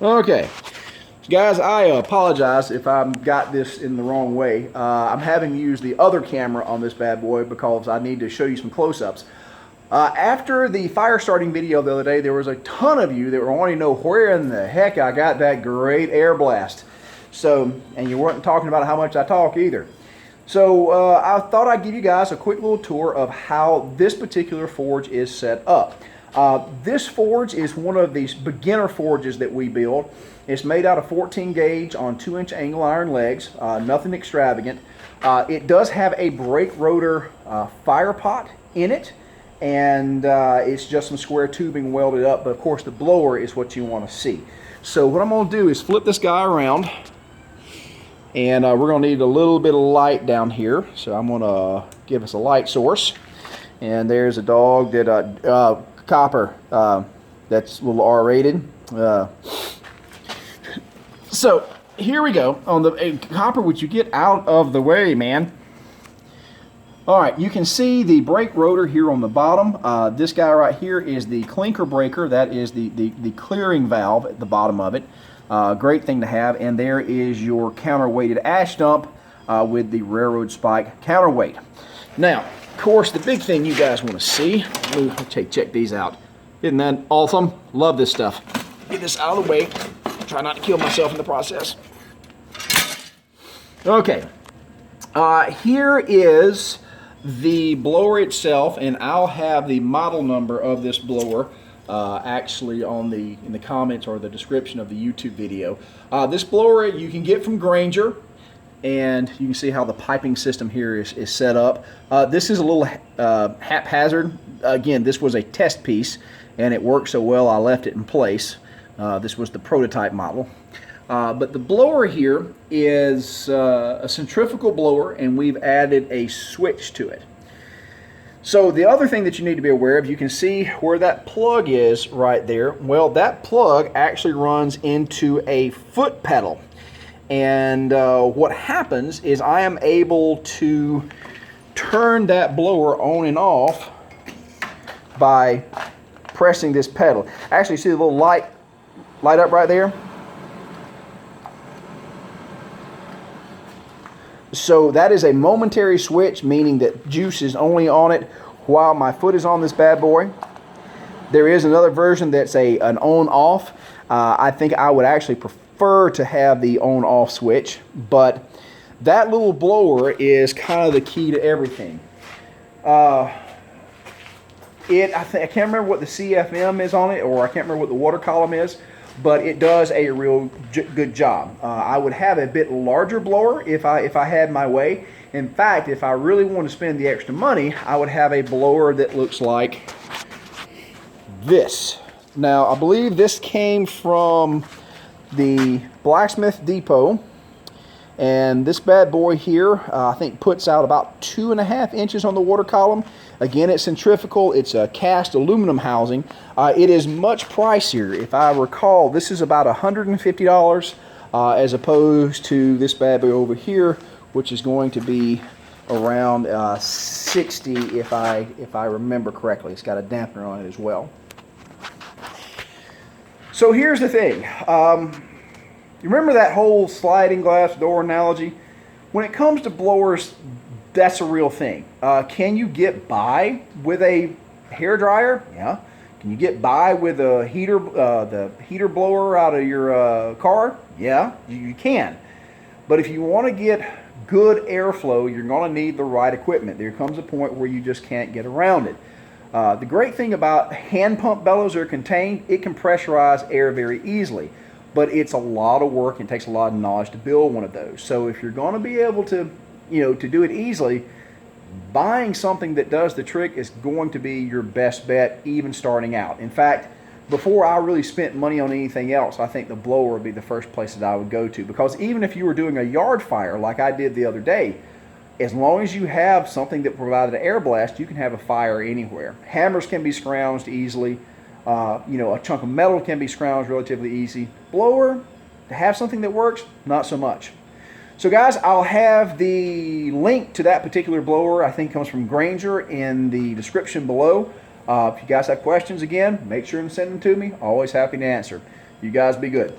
Okay, guys, I apologize if I've got this in the wrong way. I'm having to use the other camera on this bad boy because I need to show you some close-ups. After the fire starting video the other day, there was a ton of you that were wanting to know where in the heck I got that great air blast. So, and you weren't talking about how much I talk either. So I thought I'd give you guys a quick little tour of how this particular forge is set up. This forge is one of these beginner forges that we build. It's made out of 14 gauge on 2-inch angle iron legs, nothing extravagant. It does have a brake rotor fire pot in it, and it's just some square tubing welded up, but of course the blower is what you want to see. So what I'm going to do is flip this guy around, and we're going to need a little bit of light down here, so I'm going to give us a light source. And there's a dog that copper, that's a little R-rated. So here we go on the copper. Would you get out of the way, man? All right, you can see the brake rotor here on the bottom. This guy right here is the clinker breaker. That is the clearing valve at the bottom of it. Great thing to have. And there is your counterweighted ash dump with the railroad spike counterweight. Now, of course, the big thing you guys want to see. Check these out. Isn't that awesome? Love this stuff. Get this out of the way. Try not to kill myself in the process. Okay. Here is the blower itself, and I'll have the model number of this blower actually in the comments or the description of the YouTube video. This blower you can get from Grainger, and you can see how the piping system here is set up. This is a little haphazard. Again, this was a test piece, and it worked so well I left it in place. This was the prototype model. But the blower here is a centrifugal blower, and we've added a switch to it. So the other thing that you need to be aware of, you can see where that plug is right there. Well, that plug actually runs into a foot pedal. And what happens is I am able to turn that blower on and off by pressing this pedal. Actually, see the little light up right there? So that is a momentary switch, meaning that juice is only on it while my foot is on this bad boy. There is another version that's an on-off. I think I would actually prefer to have the on-off switch, but that little blower is kind of the key to everything. I can't remember what the CFM is on it, or I can't remember what the water column is, but it does a real good job. I would have a bit larger blower if I had my way. In fact, if I really want to spend the extra money, I would have a blower that looks like this. Now, I believe this came from the blacksmith depot, and this bad boy here I think puts out about 2.5 inches on the water column. Again, it's centrifugal. It's a cast aluminum housing. It is much pricier. If I recall, this is about $150 as opposed to this bad boy over here, which is going to be around $60 if I remember correctly. It's got a dampener on it as well. So here's the thing. You remember that whole sliding glass door analogy? When it comes to blowers, that's a real thing. Can you get by with a hair dryer? Yeah. Can you get by with a heater, the heater blower out of your car? Yeah, you can. But if you want to get good airflow, you're going to need the right equipment. There comes a point where you just can't get around it. The great thing about hand pump bellows that are contained, it can pressurize air very easily. But it's a lot of work and takes a lot of knowledge to build one of those. So if you're going to be able to, to do it easily, buying something that does the trick is going to be your best bet, even starting out. In fact, before I really spent money on anything else, I think the blower would be the first place that I would go to. Because even if you were doing a yard fire like I did the other day, as long as you have something that provided an air blast, you can have a fire anywhere. Hammers can be scrounged easily. A chunk of metal can be scrounged relatively easy. Blower, to have something that works, not so much. So guys, I'll have the link to that particular blower, I think comes from Grainger, in the description below. If you guys have questions, again, make sure and send them to me. Always happy to answer. You guys be good.